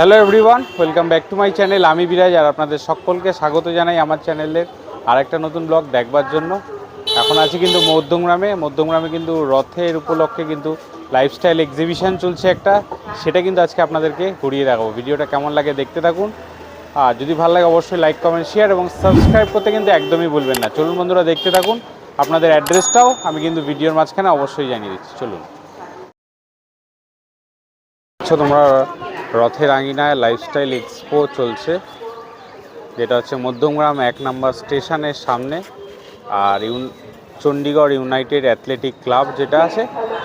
Hello everyone, welcome back to my channel. আমি বিরাজ আর আপনাদের সকলকে স্বাগত জানাই আমার চ্যানেলের আরেকটা নতুন ব্লগ দেখবার জন্য। এখন আছি কিন্তু মধ্যমগ্রামে কিন্তু রথের উপলক্ষে কিন্তু লাইফস্টাইল এক্সিবিশন চলছে একটা, সেটা কিন্তু আজকে আপনাদেরকে ঘুরিয়ে দেখাবো। ভিডিওটা কেমন লাগে দেখতে থাকুন, আর যদি ভালো লাগে অবশ্যই লাইক কমেন্ট শেয়ার এবং সাবস্ক্রাইব করতে কিন্তু একদমই ভুলবেন না। চলুন বন্ধুরা, দেখতে থাকুন। আপনাদের অ্যাড্রেসটাও আমি কিন্তু ভিডিওর মাঝখানে অবশ্যই জানিয়ে দিচ্ছি। চলুন। আচ্ছা, তোমরা রথের আঙিনায় লাইফস্টাইল এক্সপো চলছে, যেটা হচ্ছে মধ্যমগ্রাম 1 নম্বর স্টেশনের সামনে। আর চণ্ডীগড় ইউনাইটেড অ্যাথলেটিক ক্লাব যেটা আছে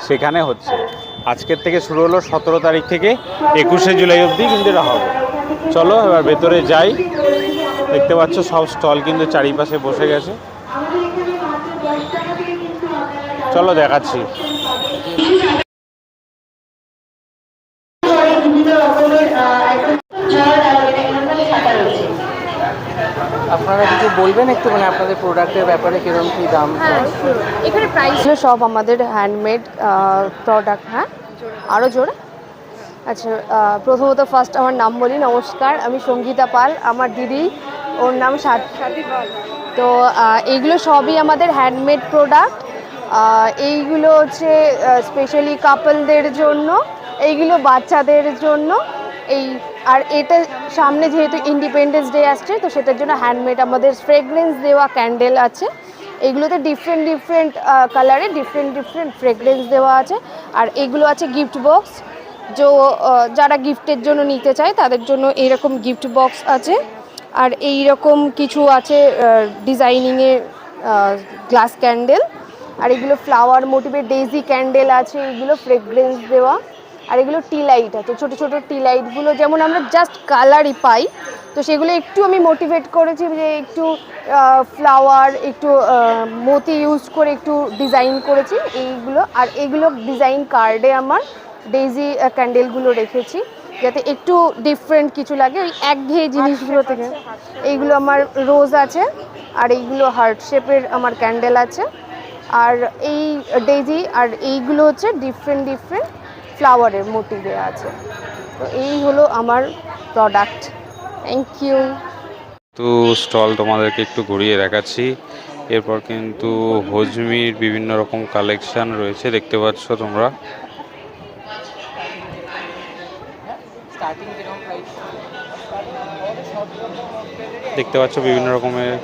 সেখানে হচ্ছে। আজকের থেকে শুরু হলো, 17 তারিখ থেকে 21শে জুলাই অবধি কিন্তু এটা হবে। চলো এবার ভেতরে যাই। দেখতে পাচ্ছ সব স্টল কিন্তু চারিপাশে বসে গেছে। চলো দেখাচ্ছি। আপনারা কিছু বলবেন একটু, মানে আপনাদের প্রোডাক্টের ব্যাপারে কিরকম কি দাম? হ্যাঁ, এখানে প্রাইসগুলো সব আমাদের হ্যান্ডমেড প্রোডাক্ট। হ্যাঁ, আরও জোরে। আচ্ছা, প্রথমত ফার্স্ট আমার নাম বলি। নমস্কার, আমি সঙ্গীতা পাল। আমার দিদি, ওর নাম সাথী পাল। তো এইগুলো সবই আমাদের হ্যান্ডমেড প্রোডাক্ট। এইগুলো হচ্ছে স্পেশালি কাপলদের জন্য, এইগুলো বাচ্চাদের জন্য। এই আর এটা সামনে যেহেতু ইন্ডিপেন্ডেন্স ডে আসছে, তো সেটার জন্য হ্যান্ডমেড আমাদের ফ্রেগরেন্স দেওয়া ক্যান্ডেল আছে। এগুলোতে ডিফারেন্ট কালারে ডিফারেন্ট ফ্রেগরেন্স দেওয়া আছে। আর এগুলো আছে গিফট বক্স, যারা গিফটের জন্য নিতে চায় তাদের জন্য এইরকম গিফট বক্স আছে। আর এই রকম কিছু আছে ডিজাইনিংয়ে গ্লাস ক্যান্ডেল। আর এগুলো ফ্লাওয়ার মোটিভের ডেইজি ক্যান্ডেল আছে, এগুলো ফ্রেগরেন্স দেওয়া। আর এগুলো টি লাইট আছে, ছোটো ছোটো টি লাইটগুলো যেমন আমরা জাস্ট কালারই পাই, তো সেগুলো একটু আমি মোটিভেট করেছি যে একটু ফ্লাওয়ার, একটু মতি ইউজ করে একটু ডিজাইন করেছি এইগুলো। আর এগুলো ডিজাইন কার্ডে আমার ডেইজি ক্যান্ডেলগুলো রেখেছি যাতে একটু ডিফারেন্ট কিছু লাগে ওই একঘেয়ে জিনিসগুলো থেকে। এইগুলো আমার রোজ আছে, আর এইগুলো হার্ট শেপের আমার ক্যান্ডেল আছে। আর এই ডেইজি আর এইগুলো হচ্ছে ডিফারেন্ট ফ্লাওয়ারের মোটিভে আছে। তো এই হলো আমার প্রোডাক্ট। Thank you. তো স্টল তোমাদেরকে একটু ঘুরিয়ে দেখাচ্ছি। এরপর কিন্তু হজমির বিভিন্ন রকম কালেকশন রয়েছে, দেখতে পাচ্ছ তোমরা। দেখতে পাচ্ছ বিভিন্ন রকমের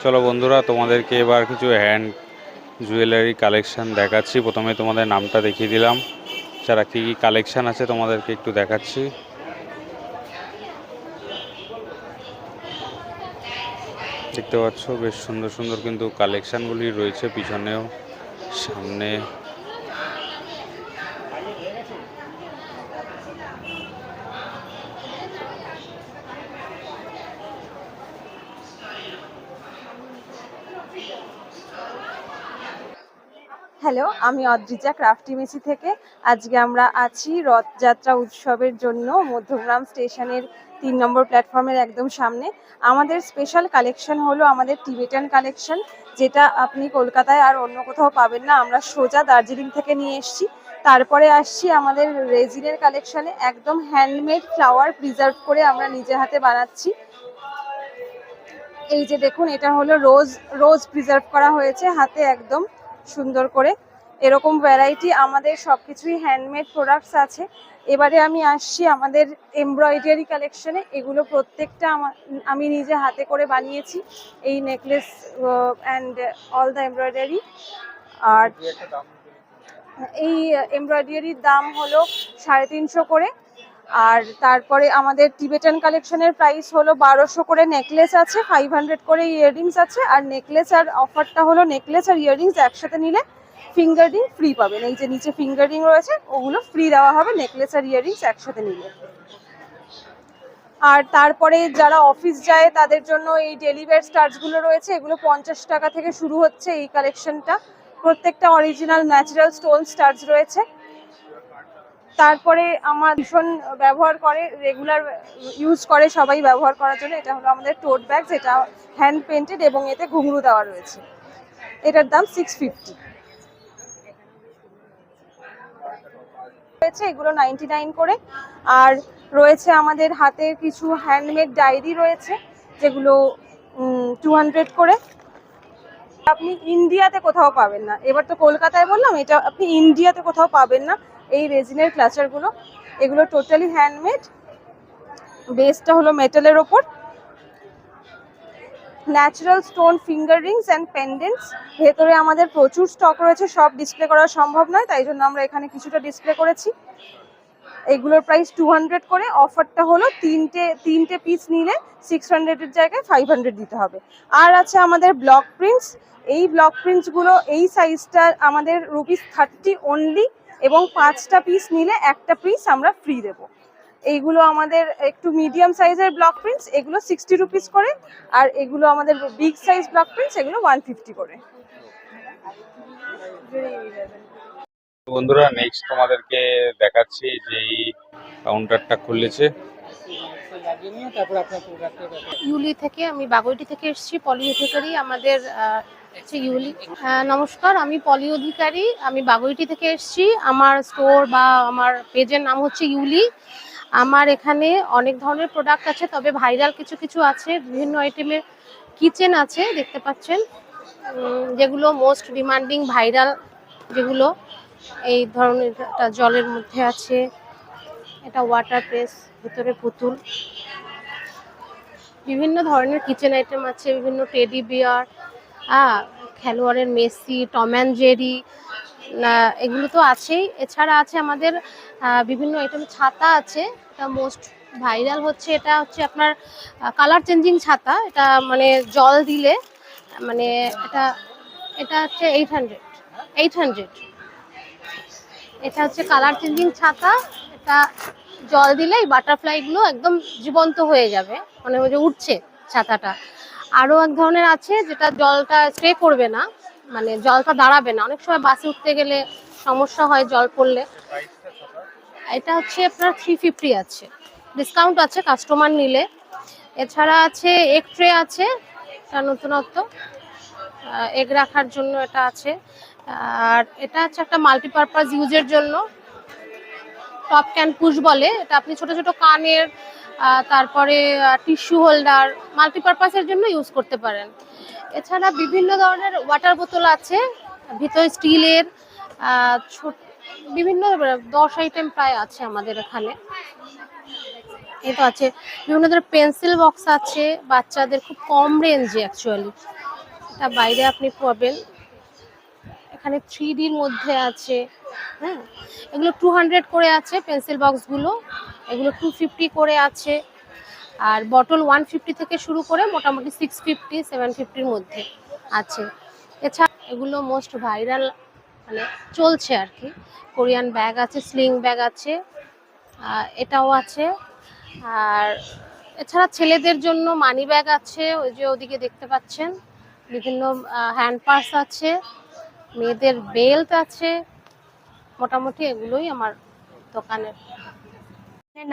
চলো বন্ধুরা, তোমাদেরকে এবার কিছু হ্যান্ড জুয়েলারি কালেকশন দেখাচ্ছি। প্রথমে তোমাদের নামটা দেখিয়ে দিলাম, যারা কী কী কালেকশন আছে তোমাদেরকে একটু দেখাচ্ছি। দেখতে পাচ্ছ বেশ সুন্দর সুন্দর কিন্তু কালেকশানগুলি রয়েছে, পিছনেও সামনে। হ্যালো, আমি অদ্রিজা ক্রাফটি মেসি থেকে। আজকে আমরা আছি রথযাত্রা উৎসবের জন্য মধ্যমগ্রাম স্টেশনের 3 নম্বর প্ল্যাটফর্মের একদম সামনে। আমাদের স্পেশাল কালেকশন হলো আমাদের টিবেটান কালেকশন, যেটা আপনি কলকাতায় আর অন্য কোথাও পাবেন না। আমরা সোজা দার্জিলিং থেকে নিয়ে এসেছি। তারপরে আসছি আমাদের রেজিনের কালেকশনে, একদম হ্যান্ডমেড ফ্লাওয়ার প্রিজার্ভ করে আমরা নিজে হাতে বানাচ্ছি। এই যে দেখুন, এটা হলো রোজ প্রিজার্ভ করা হয়েছে হাতে একদম সুন্দর করে। এরকম ভ্যারাইটি আমাদের সবকিছুই হ্যান্ডমেড প্রোডাক্টস আছে। এবারে আমি আসছি আমাদের এমব্রয়ডারি কালেকশনে। এগুলো প্রত্যেকটা আমি নিজে হাতে করে বানিয়েছি, এই necklace and all the embroidery. আর এই এমব্রয়ডারির দাম হলো 350 করে। আর তারপরে আমাদের টিবেটান কালেকশনের প্রাইস হলো 1200 করে। নেকলেস আছে 500 করে, ইয়াররিংস আছে। আর নেকলেস আর অফারটা হলো নেকলেস আর ইয়াররিংস একসাথে নিলে ফিঙ্গার রিং ফ্রি পাবেন। এই যে নিচে ফিঙ্গার রিং রয়েছে, ওগুলো ফ্রি দেওয়া হবে নেকলেস আর ইয়াররিংস একসাথে নিলে। আর তারপরে যারা অফিস যায় তাদের জন্য এই ডেলি ওয়্যার স্টার্চগুলো রয়েছে, এগুলো 50 টাকা থেকে শুরু হচ্ছে এই কালেকশনটা। প্রত্যেকটা অরিজিনাল ন্যাচারাল স্টোন স্টার্চ রয়েছে। তারপরে আমার ভীষণ ব্যবহার করে, রেগুলার ইউজ করে সবাই ব্যবহার করার জন্য, এটা হলো আমাদের টোট ব্যাগ, যেটা হ্যান্ড পেন্টেড এবং এতে ঘুঙরু দেওয়া রয়েছে। এটার দাম 650 রয়েছে, এগুলো 99 করে। আর রয়েছে আমাদের হাতের কিছু হ্যান্ডমেড ডায়েরি রয়েছে, যেগুলো 200 করে। আপনি ইন্ডিয়াতে কোথাও পাবেন না, এবার তো কলকাতায় বললাম, এটা আপনি ইন্ডিয়াতে কোথাও পাবেন না। এই রেজিনের ক্লাচারগুলো, এগুলো টোটালি হ্যান্ডমেড, বেসটা হলো মেটালের ওপর। Natural stone finger rings and pendants, ভেতরে আমাদের প্রচুর স্টক রয়েছে, সব ডিসপ্লে করা সম্ভব নয়, তাই জন্য আমরা এখানে কিছুটা ডিসপ্লে করেছি। এগুলোর প্রাইস 200 করে। অফারটা হলো তিনটে পিস নিলে 600-এর জায়গায় 500 দিতে হবে। আর আছে আমাদের ব্লক প্রিন্টস, এই ব্লক প্রিন্টসগুলো এই সাইজটা আমাদের ₹30 অনলি, এবং 5টা পিস নিলে একটা পিস আমরা ফ্রি দেবো। এইগুলো আমাদের একটু মিডিয়াম সাইজের ব্লক প্রিন্টস, এগুলো 60 রুপিস করে। আর এগুলো আমাদের বিগ সাইজ ব্লক প্রিন্টস, এগুলো 150 করে। বন্ধুরা নেক্সট তোমাদেরকে দেখাচ্ছি যে এই কাউন্টারটা খুলেছে। লাগিয়ে নিয়ে তারপর আপনার প্রোডাক্টের ব্যাপারে। ইউলি থেকে, আমি বাগুইটি থেকে এসেছি, পলি অধিকারী আমাদের হচ্ছে ইউলি। নমস্কার, আমি পলি অধিকারী, আমি বাগুইটি থেকে এসেছি। আমার স্টোর বা আমার পেজের নাম হচ্ছে ইউলি। আমার এখানে অনেক ধরনের প্রোডাক্ট আছে, তবে ভাইরাল কিছু কিছু আছে। বিভিন্ন আইটেমের কিচেন আছে, দেখতে পাচ্ছেন, যেগুলো মোস্ট ডিমান্ডিং ভাইরাল, যেগুলো এই ধরনের। একটা জলের মধ্যে আছে, এটা ওয়াটার প্রেস, ভিতরে পুতুল। বিভিন্ন ধরনের কিচেন আইটেম আছে, বিভিন্ন টেডি বিয়ার, খেলোয়াড়ের মেসি, টম অ্যান্ড জেরি, এগুলো তো আছেই। এছাড়া আছে আমাদের বিভিন্ন আইটেম। ছাতা আছে, এটা মোস্ট ভাইরাল হচ্ছে। এটা হচ্ছে আপনার কালার চেঞ্জিং ছাতা, এটা মানে জল দিলে মানে এটা হচ্ছে 800। এটা হচ্ছে কালার চেঞ্জিং ছাতা, এটা জল দিলেই বাটারফ্লাইগুলো একদম জীবন্ত হয়ে যাবে, মানে ওই যে উঠছে ছাতাটা। আরও এক ধরনের আছে, যেটা জলটা স্প্রে করবে না, মানে জলটা দাঁড়াবে না। অনেক সময় বাসে উঠতে গেলে সমস্যা হয় জল পড়লে। এটা হচ্ছে আপনার 350 আছে, ডিসকাউন্ট আছে কাস্টমার নিলে। এছাড়া আছে এগ ট্রে আছে, এটা নতুনত্ব, এগ রাখার জন্য এটা আছে। আর এটা হচ্ছে একটা মাল্টিপারপাস ইউজের জন্য, টপ ক্যান পুশ বলে। এটা আপনি ছোট ছোট কানের, তারপরে টিস্যু হোল্ডার, মাল্টিপারপাসের জন্য ইউজ করতে পারেন। এছাড়া বিভিন্ন ধরনের ওয়াটার বোতল আছে, ভিতরে স্টিলের, বিভিন্ন 10 আইটেম প্রায় আছে আমাদের এখানে। এই তো আছে বিভিন্ন ধরনের পেন্সিল বক্স আছে বাচ্চাদের, খুব কম রেঞ্জে অ্যাকচুয়ালি। এটা বাইরে আপনি পাবেন। এখানে 3Dর মধ্যে আছে, হ্যাঁ, এগুলো 200 করে আছে পেন্সিল বক্সগুলো, এগুলো 250 করে আছে। আর বটল 150 থেকে শুরু করে মোটামুটি 650-750-র মধ্যে আছে। এছাড়া এগুলো মোস্ট ভাইরাল, মানে চলছে আর কি। কোরিয়ান ব্যাগ আছে, স্লিং ব্যাগ আছে, এটাও আছে। আর এছাড়া ছেলেদের জন্য মানি ব্যাগ আছে, ওই যে ওদিকে দেখতে পাচ্ছেন। বিভিন্ন হ্যান্ড পার্স আছে, মেয়েদের বেল্ট আছে। মোটামুটি এগুলোই আমার দোকানের।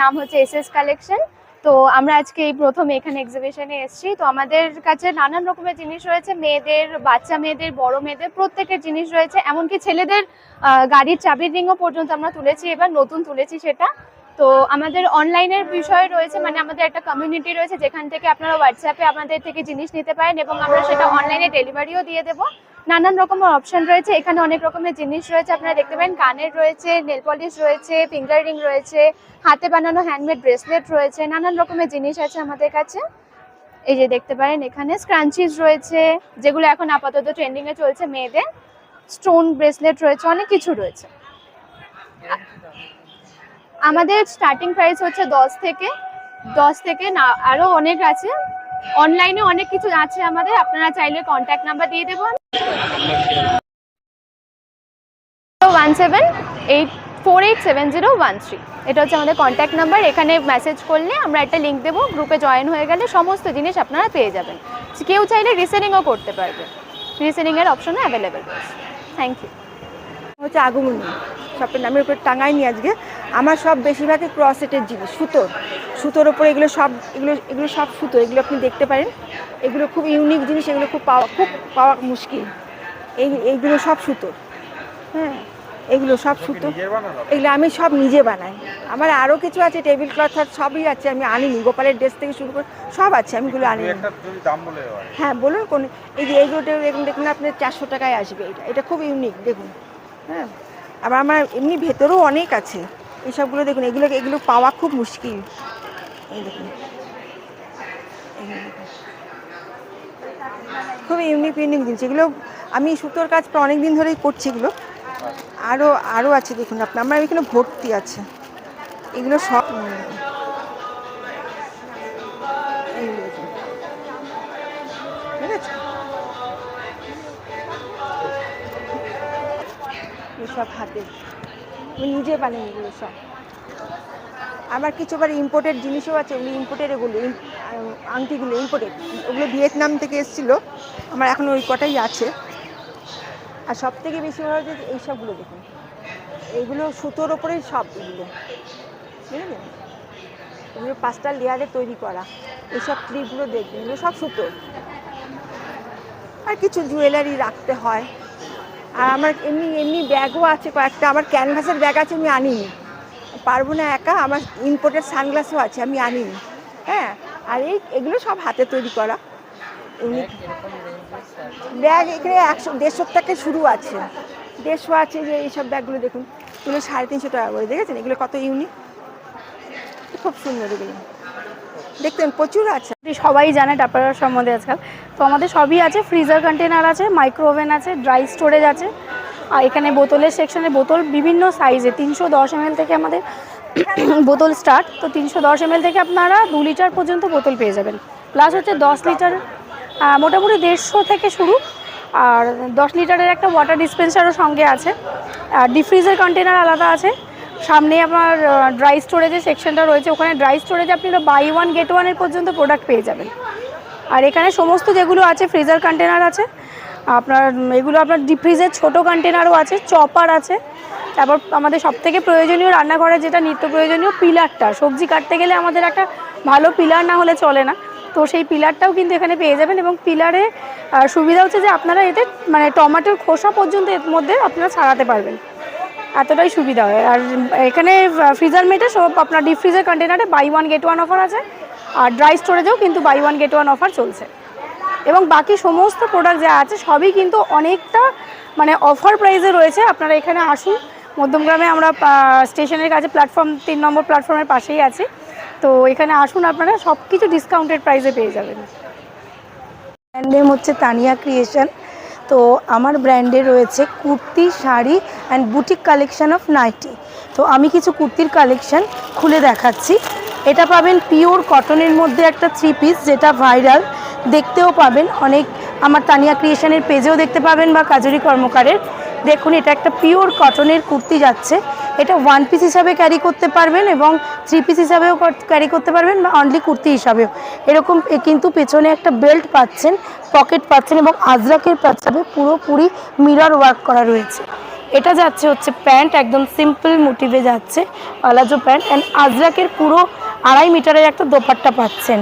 নাম হচ্ছে এসএস কালেকশন। তো আমরা আজকে এই প্রথম এখানে এক্সিবিশনে এসেছি। তো আমাদের কাছে নানান রকমের জিনিস রয়েছে, মেয়েদের, বাচ্চা মেয়েদের, বড় মেয়েদের, প্রত্যেকের জিনিস রয়েছে। এমনকি ছেলেদের গাড়ির চাবির রিংও পর্যন্ত আমরা তুলেছি, এবার নতুন তুলেছি সেটা। তো আমাদের অনলাইনের বিষয় রয়েছে, মানে আমাদের একটা কমিউনিটি রয়েছে, যেখান থেকে আপনারা হোয়াটসঅ্যাপে আমাদের থেকে জিনিস নিতে পারেন, এবং আমরা সেটা অনলাইনে ডেলিভারিও দিয়ে দেবো। নানান রকমের অপশন রয়েছে এখানে, অনেক রকমের জিনিস রয়েছে। আপনারা দেখতে পারেন কানের রয়েছে, নেল পলিশ রয়েছে, ফিঙ্গার রিং রয়েছে, হাতে বানানো হ্যান্ডমেড ব্রেসলেট রয়েছে, নানান রকমের জিনিস আছে আমাদের কাছে। এই যে দেখতে পারেন এখানে স্ক্রাঞ্চিজ রয়েছে, যেগুলো এখন আপাতত ট্রেন্ডিংয়ে চলছে মেয়েদের। স্টোন ব্রেসলেট রয়েছে, অনেক কিছু রয়েছে। আমাদের স্টার্টিং প্রাইস হচ্ছে 10 থেকে না, আরও অনেক আছে। অনলাইনে অনেক কিছু আছে আমাদের, আপনারা চাইলে কন্ট্যাক্ট নাম্বার দিয়ে দেবো। 17848701 এটা হচ্ছে আমাদের কন্ট্যাক্ট নাম্বার। এখানে মেসেজ করলে আমরা একটা লিঙ্ক দেবো, গ্রুপে জয়েন হয়ে গেলে সমস্ত জিনিস আপনারা পেয়ে যাবেন। কেউ চাইলে রিসেলিংও করতে পারবে, রিসেলিংয়ের অপশনও অ্যাভেলেবেল রয়েছে। Thank you. হচ্ছে আগমনী শপের নামের উপর টাঙায়নি আজকে, আমার সব বেশিরভাগই ক্রসেটের জিনিস, সুতোর ওপরে এগুলো সব সুতো। এগুলো আপনি দেখতে পারেন, এগুলো খুব ইউনিক জিনিস, এগুলো খুব পাওয়া মুশকিল। এইগুলো সব সুতোর, হ্যাঁ এগুলো সব সুতো, এগুলো আমি সব নিজে বানাই। আমার আরও কিছু আছে, টেবিল ক্লথ সবই আছে, আমি আনিনি। গোপালের ড্রেস থেকে শুরু করে সব আছে, আমি এগুলো আনিনি। হ্যাঁ বলুন কোন, এই যে এইগুলো দেখুন আপনার 400 টাকায় আসবে। এটা খুব ইউনিক দেখুন, হ্যাঁ। আবার আমার এমনি ভেতরেও অনেক আছে, এইসবগুলো দেখুন, এগুলো পাওয়া খুব মুশকিল। এই দেখুন খুব ইউনিক জিনিস, এগুলো আমি সুতোর কাজ অনেক দিন ধরেই করছি। এগুলো আরও আছে দেখুন আপনার, আমার এখানে ভর্তি আছে এগুলো সব। ঠিক আছে, সব হাতে আমি নিজে বানাই এগুলো সব। আমার কিছু আবার ইম্পোর্টেড জিনিসও আছে, ওগুলো ইম্পোর্টেড, এগুলো আংটিগুলো ইম্পোর্টেড, ওগুলো ভিয়েতনাম থেকে এসেছিলো। আমার এখন ওই কটাই আছে। আর সব থেকে বেশি ভালো হচ্ছে এইসবগুলো দেখুন, এইগুলো সুতোর ওপরেই সব, এগুলো বুঝলেন, এগুলো 5টা লেয়ারে তৈরি করা। এইসব ক্লিপগুলো দেখবেন, এগুলো সব সুতোর। আর কিছু জুয়েলারি রাখতে হয়। আর আমার এমনি ব্যাগও আছে কয়েকটা, আমার ক্যানভাসের ব্যাগ আছে, আমি আনিনি, পারবো না একা। আমার ইম্পোর্টেড সানগ্লাসও আছে, আমি আনিনি, হ্যাঁ। আর এগুলো সব হাতে তৈরি করা ব্যাগ। এখানে 100-150 টাকা শুরু আছে, 150 আছে। যে এইসব ব্যাগগুলো দেখুন, এগুলো 350 টাকা করে, দেখেছেন এগুলো কত ইউনিক, খুব সুন্দর। এগুলো দেখতেন প্রচুর আছে। সবাই জানে টাপারওয়্যার সম্বন্ধে আজকাল, তো আমাদের সবই আছে। ফ্রিজার কন্টেনার আছে, মাইক্রো ওভেন আছে, ড্রাই স্টোরেজ আছে। আর এখানে বোতলের সেকশনে বোতল বিভিন্ন সাইজে 310 ml থেকে আমাদের বোতল স্টার্ট। তো 310 ml থেকে আপনারা 2 লিটার পর্যন্ত বোতল পেয়ে যাবেন। প্লাস হচ্ছে 10 লিটার, মোটামুটি 150 থেকে শুরু। আর 10 লিটারের একটা ওয়াটার ডিসপেন্সারও সঙ্গে আছে। আর ডিপ ফ্রিজের কন্টেনার আলাদা আছে। সামনে আপনার ড্রাই স্টোরেজের সেকশনটা রয়েছে, ওখানে ড্রাই স্টোরেজে আপনারা বাই 1 গেট 1 পর্যন্ত প্রোডাক্ট পেয়ে যাবেন। আর এখানে সমস্ত যেগুলো আছে, ফ্রিজার কন্টেনার আছে আপনার, এগুলো আপনার ডিপ ফ্রিজের ছোটো কন্টেনারও আছে, চপার আছে। তারপর আমাদের সবথেকে প্রয়োজনীয় রান্নাঘরে যেটা নিত্য প্রয়োজনীয়, পিলারটা। সবজি কাটতে গেলে আমাদের একটা ভালো পিলার না হলে চলে না, তো সেই পিলারটাও কিন্তু এখানে পেয়ে যাবেন। এবং পিলারে সুবিধা হচ্ছে যে আপনারা এতে মানে টমেটোর খোসা পর্যন্ত এর মধ্যে আপনারা ছাড়াতে পারবেন, এতটাই সুবিধা হয়। আর এখানে ফ্রিজার মেটে সব আপনার ডিপ ফ্রিজের কন্টেনারে বাই 1 গেট 1 অফার আছে। আর ড্রাই স্টোরেজেও কিন্তু বাই 1 গেট 1 অফার চলছে। এবং বাকি সমস্ত প্রোডাক্ট যা আছে সবই কিন্তু অনেকটা মানে অফার প্রাইসে রয়েছে। আপনারা এখানে আসুন, মধ্যমগ্রামে আমরা স্টেশনের কাছে প্ল্যাটফর্ম 3 নম্বর প্ল্যাটফর্মের পাশেই আছি। তো এখানে আসুন, আপনারা সব কিছু ডিসকাউন্টেড প্রাইসে পেয়ে যাবেন। ব্র্যান্ড নেম হচ্ছে তানিয়া ক্রিয়েশন। তো আমার ব্র্যান্ডে রয়েছে kurti, sari and boutique collection of nightie. তো আমি কিছু কুর্তির কালেকশন খুলে দেখাচ্ছি। এটা পাবেন পিওর কটনের মধ্যে একটা 3 পিস, যেটা ভাইরাল, দেখতেও পাবেন অনেক, আমার তানিয়া ক্রিয়েশনের পেজেও দেখতে পাবেন বা কাজরি কর্মকারের। দেখুন এটা একটা পিওর কটনের কুর্তি যাচ্ছে। এটা 1 পিস হিসাবে ক্যারি করতে পারবেন এবং 3 পিস হিসাবেও ক্যারি করতে পারবেন বা অনলি কুর্তি হিসাবেও। এরকম কিন্তু পেছনে একটা বেল্ট পাচ্ছেন, পকেট পাচ্ছেন এবং আজরাকের পাচ্ছেন, পুরোপুরি মিরর ওয়ার্ক করা রয়েছে। এটা যাচ্ছে হচ্ছে প্যান্ট, একদম সিম্পল মোটিভে যাচ্ছে, পালাজো প্যান্ট অ্যান্ড আজরাকের পুরো 2.5 মিটারের একটা দোপাট্টা পাচ্ছেন।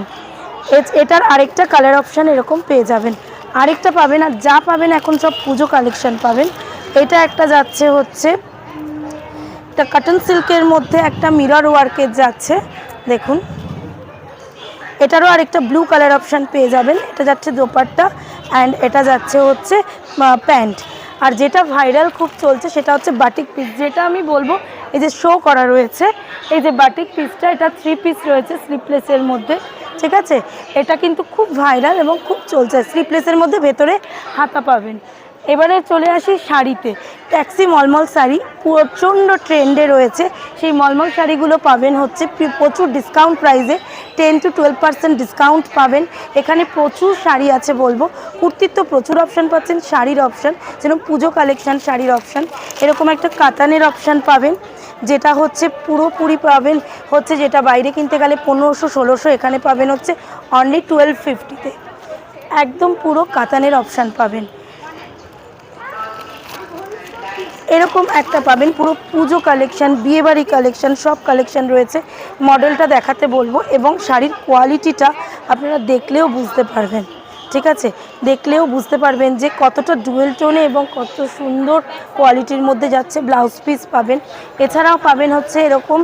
এটার আরেকটা কালার অপশান এরকম পেয়ে যাবেন, আরেকটা পাবেন। আর যা পাবেন এখন সব পুজো কালেকশন পাবেন। এটা একটা যাচ্ছে হচ্ছে একটা কটন সিল্কের মধ্যে একটা মিরর ওয়ার্কের যাচ্ছে, দেখুন এটারও আরেকটা ব্লু কালার অপশান পেয়ে যাবেন। এটা যাচ্ছে দোপাট্টা অ্যান্ড এটা যাচ্ছে হচ্ছে প্যান্ট। আর যেটা ভাইরাল খুব চলছে সেটা হচ্ছে বাটিক পিস, যেটা আমি বলবো এই যে শো করা রয়েছে, এই যে বাটিক পিসটা, এটা 3 পিস রয়েছে স্লিপলেসের মধ্যে, ঠিক আছে। এটা কিন্তু খুব ভাইরাল এবং খুব চলছে, স্লিপলেসের মধ্যে ভেতরে হাতা পাবেন। এবারে চলে আসি শাড়িতে। ট্যাক্সি মলমল শাড়ি প্রচণ্ড ট্রেন্ডে রয়েছে। সেই মলমল শাড়িগুলো পাবেন হচ্ছে প্রচুর ডিসকাউন্ট প্রাইসে, 10 to 12% ডিসকাউন্ট পাবেন। এখানে প্রচুর শাড়ি আছে বলবো, কুর্তির তো প্রচুর অপশান পাচ্ছেন, শাড়ির অপশান যেরকম পুজো কালেকশান, শাড়ির অপশান, এরকম একটা কাতানের অপশান পাবেন, যেটা হচ্ছে পুরোপুরি পাবেন হচ্ছে, যেটা বাইরে কিনতে গেলে 1500-1600, এখানে পাবেন হচ্ছে অনলি 1250-তে, একদম পুরো কাতানের অপশান পাবেন। এরকম একটা পাবেন, পুরো পুজো কালেকশন, বিয়েবাড়ি কালেকশন, সব কালেকশন রয়েছে। মডেলটা দেখাতে বলবো এবং শাড়ির কোয়ালিটিটা আপনারা দেখলেও বুঝতে পারবেন, ঠিক আছে? দেখলেও বুঝতে পারবেন যে কতটা ডুয়েল টোনে এবং কত সুন্দর কোয়ালিটির মধ্যে যাচ্ছে। ব্লাউজ পিস পাবেন, এছাড়াও পাবেন হচ্ছে এরকম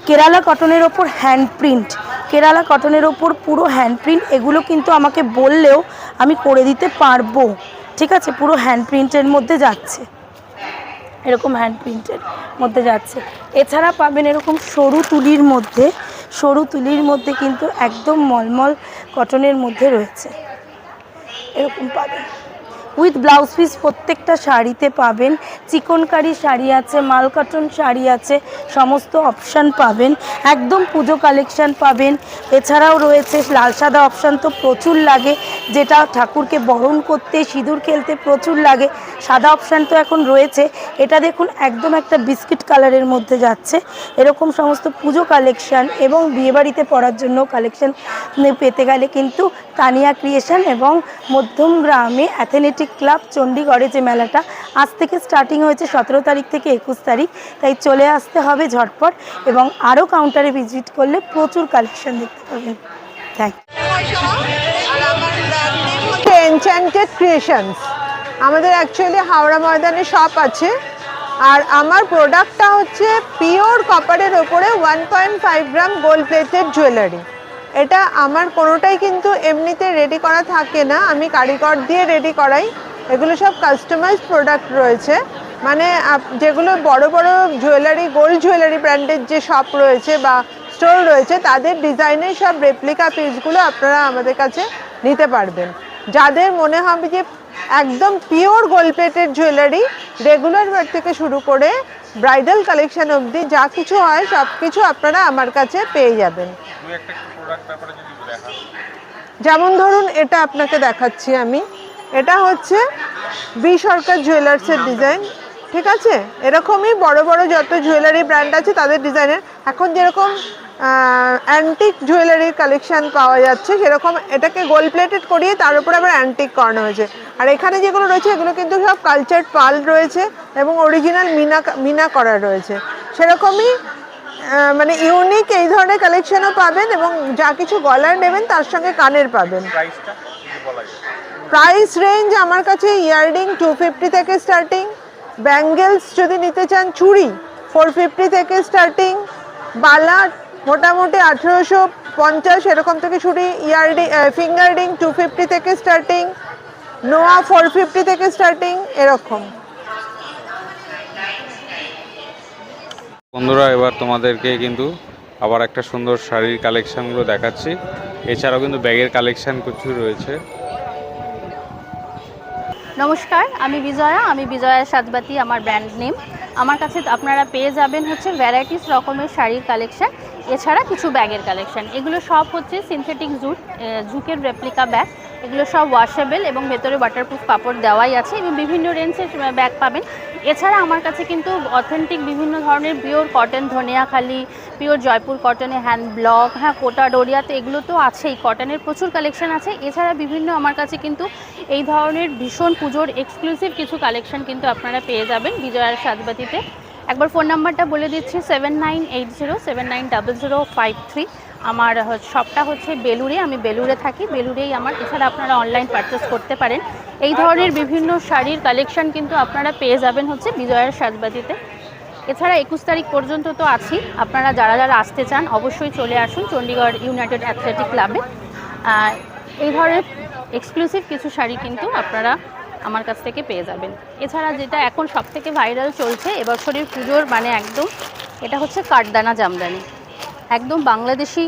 কেরালা কটনের ওপর হ্যান্ড প্রিন্ট, কেরালা কটনের ওপর পুরো হ্যান্ড প্রিন্ট। এগুলো কিন্তু আমাকে বললেও আমি করে দিতে পারবো, ঠিক আছে? পুরো হ্যান্ড প্রিন্টের মধ্যে যাচ্ছে, এরকম হ্যান্ড প্রিন্টের মধ্যে যাচ্ছে। এছাড়া পাবেন এরকম সরু তুলির মধ্যে, সরু তুলির মধ্যে কিন্তু একদম মলমল কটনের মধ্যে রয়েছে, এরকম পাবেন উইথ ব্লাউজ পিস। প্রত্যেকটা শাড়িতে পাবেন চিকনকারি শাড়ি আছে, মাল কটন শাড়ি আছে, সমস্ত অপশান পাবেন, একদম পুজো কালেকশান পাবেন। এছাড়াও রয়েছে লাল সাদা অপশান তো প্রচুর লাগে, যেটা ঠাকুরকে বরণ করতে, সিঁদুর খেলতে প্রচুর লাগে। সাদা অপশান তো এখন রয়েছে। এটা দেখুন একদম একটা বিস্কিট কালারের মধ্যে যাচ্ছে। এরকম সমস্ত পুজো কালেকশান এবং বিয়েবাড়িতে পরার জন্য কালেকশান পেতে গেলে কিন্তু তানিয়া ক্রিয়েশন এবং মধ্যমগ্রামে অ্যাথলেটিক ক্লাব চণ্ডীগড়ে যে মেলাটা আজ থেকে স্টার্টিং হয়েছে 17 তারিখ থেকে 21 তারিখ, তাই চলে আসতে হবে ঝটপট এবং আরও কাউন্টারে ভিজিট করলে প্রচুর কালেকশন দেখতে পাবেন। Thank you. এনচ্যান্টেড ক্রিয়েশনস আমাদের অ্যাকচুয়ালি হাওড়া ময়দানে শপ আছে, আর আমার প্রোডাক্টটা হচ্ছে পিওর কপারের ওপরে 1.5 গ্রাম গোল্ড প্লেটেড জুয়েলারি। এটা আমার কোনোটাই কিন্তু এমনিতে রেডি করা থাকে না, আমি কারিগর দিয়ে রেডি করাই। এগুলো সব কাস্টমাইজ প্রোডাক্ট রয়েছে, মানে যেগুলো বড় বড় জুয়েলারি, গোল্ড জুয়েলারি ব্র্যান্ডের যে শপ রয়েছে বা স্টোর রয়েছে, তাদের ডিজাইনের সব রেপ্লিকা পিসগুলো আপনারা আমাদের কাছে নিতে পারবেন। যাদের মনে হবে যে একদম pure gold plated jewellery, regular wire থেকে শুরু করে ব্রাইডাল কালেকশন অবধি যা কিছু হয় সব কিছু আপনারা আমার কাছে পেয়ে যাবেন। যেমন ধরুন এটা আপনাকে দেখাচ্ছি আমি, এটা হচ্ছে বি সরকার জুয়েলার্সের ডিজাইন, ঠিক আছে? এরকমই বড় বড় যত জুয়েলারি ব্র্যান্ড আছে তাদের ডিজাইনের এখন যেরকম অ্যান্টিক জুয়েলারির কালেকশান পাওয়া যাচ্ছে, সেরকম এটাকে গোল্ড প্লেটেড করিয়ে তার উপরে আবার অ্যান্টিক করানো হয়েছে। আর এখানে যেগুলো রয়েছে এগুলো কিন্তু সব কালচার্ড পাল রয়েছে এবং অরিজিনাল মিনা করা রয়েছে। সেরকমই মানে ইউনিক এই ধরনের কালেকশনও পাবেন এবং যা কিছু গলার নেবেন তার সঙ্গে কানের পাবেন। প্রাইস রেঞ্জ আমার কাছে ইয়াররিং 250 থেকে স্টার্টিং, ব্যাঙ্গেলস যদি নিতে চান চুড়ি 450 থেকে স্টার্টিং, বালা মোটামুটি 1850 এরকম থেকে চুড়ি, ইয়াররিং ফিঙ্গার রিং 250 থেকে স্টার্টিং, নোয়া 450 থেকে স্টার্টিং, এরকম। বন্ধুরা এবার তোমাদেরকে কিন্তু আবার একটা সুন্দর শাড়ির কালেকশানগুলো দেখাচ্ছি। এছাড়াও কিন্তু ব্যাগের কালেকশান কিছু রয়েছে। নমস্কার, আমি বিজয়া সাজবাতি আমার ব্র্যান্ড নেম। আমার কাছে আপনারা পেয়ে যাবেন হচ্ছে ভ্যারাইটিস রকমের শাড়ির কালেকশান, এছাড়া কিছু ব্যাগের কালেকশান। এগুলো সব হচ্ছে সিনথেটিক জুকের রেপ্লিকা ব্যাগ। এগুলো সব ওয়াশেবল এবং ভেতরে ওয়াটারপ্রুফ কাপড় দেওয়াই আছে এবং বিভিন্ন রেঞ্জের ব্যাগ পাবেন। এছাড়া আমার কাছে কিন্তু অথেন্টিক বিভিন্ন ধরনের pure cotton, Dhaniakhali, pure Jaipur কটনে হ্যান্ড ব্লক, হ্যাঁ কোটা ডোরিয়াতে এগুলো তো আছেই, কটনের প্রচুর কালেকশন আছে। এছাড়া বিভিন্ন আমার কাছে কিন্তু এই ধরনের ভীষণ পুজোর এক্সক্লুসিভ কিছু কালেকশন কিন্তু আপনারা পেয়ে যাবেন বিজয়ার সাজবাতিতে। একবার ফোন নাম্বারটা বলে দিচ্ছি 7980790053। আমার শপটা হচ্ছে বেলুড়ে, আমি বেলুড়ে থাকি, বেলুড়েই আমার। এছাড়া আপনারা অনলাইন পারচেস করতে পারেন। এই ধরনের বিভিন্ন শাড়ির কালেকশন কিন্তু আপনারা পেয়ে যাবেন হচ্ছে বিজয়ার সাজবাতিতে। এছাড়া 21 তারিখ পর্যন্ত তো আছি, আপনারা যারা যারা আসতে চান অবশ্যই চলে আসুন চণ্ডীগড় ইউনাইটেড অ্যাথলেটিক ক্লাবে। এই ধরনের এক্সক্লুসিভ কিছু শাড়ি কিন্তু আপনারা আমার কাছ থেকে পেয়ে যাবেন। এছাড়া যেটা এখন সবথেকে ভাইরাল চলছে এবছরের পুজোর, মানে একদম এটা হচ্ছে কাঠদানা জামদানি, একদম বাংলাদেশি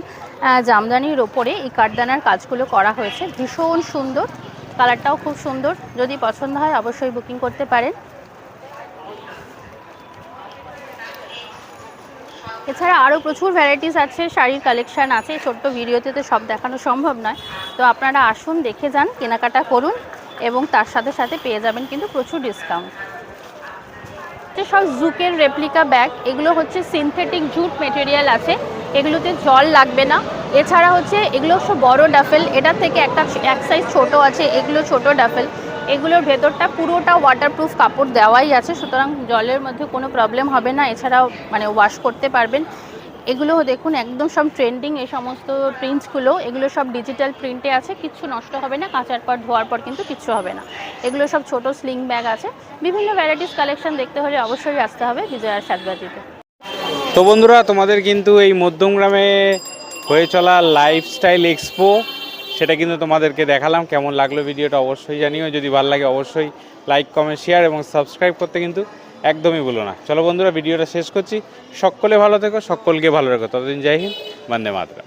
জামদানির ওপরে এই কাঠদানার কাজগুলো করা হয়েছে। ভীষণ সুন্দর, কালারটাও খুব সুন্দর। যদি পছন্দ হয় অবশ্যই বুকিং করতে পারেন। এছাড়া আরও প্রচুর ভ্যারাইটিস আছে, শাড়ির কালেকশান আছে। ছোট্ট ভিডিওতে তো সব দেখানো সম্ভব নয়, তো আপনারা আসুন, দেখে যান, কেনাকাটা করুন এবং তার সাথে সাথে পেয়ে যাবেন কিন্তু প্রচুর ডিসকাউন্ট। সব জুকের রেপ্লিকা ব্যাগ, এগুলো হচ্ছে সিনথেটিক জুট মেটেরিয়াল আছে, এগুলোতে জল লাগবে না। এছাড়া হচ্ছে এগুলো সব বড় ডাফেল, এটার থেকে এক সাইজ ছোট আছে, এগুলো ছোট ডাফেল। এগুলোর ভেতরটা পুরোটা ওয়াটারপ্রুফ কাপড় দেওয়াই আছে, সুতরাং জলের মধ্যে কোনো প্রবলেম হবে না। এছাড়াও মানে ওয়াশ করতে পারবেন। এগুলো দেখুন একদম সব ট্রেন্ডিং, এই সমস্ত প্রিন্টসগুলো, এগুলো সব ডিজিটাল প্রিন্টে আছে, কিচ্ছু নষ্ট হবে না, কাচার পর ধোয়ার পর কিন্তু কিচ্ছু হবে না। এগুলো সব ছোট স্লিং ব্যাগ আছে। বিভিন্ন ভ্যারাইটিস কালেকশন দেখতে হলে অবশ্যই আসতে হবে বিজয়ার সাজবাতিতে। তো বন্ধুরা, তোমাদের কিন্তু এই মধ্যমগ্রামে হয়ে চলা লাইফস্টাইল এক্সপো সেটা কিন্তু তোমাদেরকে দেখালাম। কেমন লাগলো ভিডিওটা অবশ্যই জানিও। যদি ভালো লাগে অবশ্যই লাইক, কমেন্ট, শেয়ার এবং সাবস্ক্রাইব করতে কিন্তু একদমই ভুলো না। চলো বন্ধুরা, ভিডিওটা শেষ করছি। সকলে ভালো থেকো, সকলকে ভালো রেখো। ততদিন জয় হিন্দ, বন্দে মাতরম।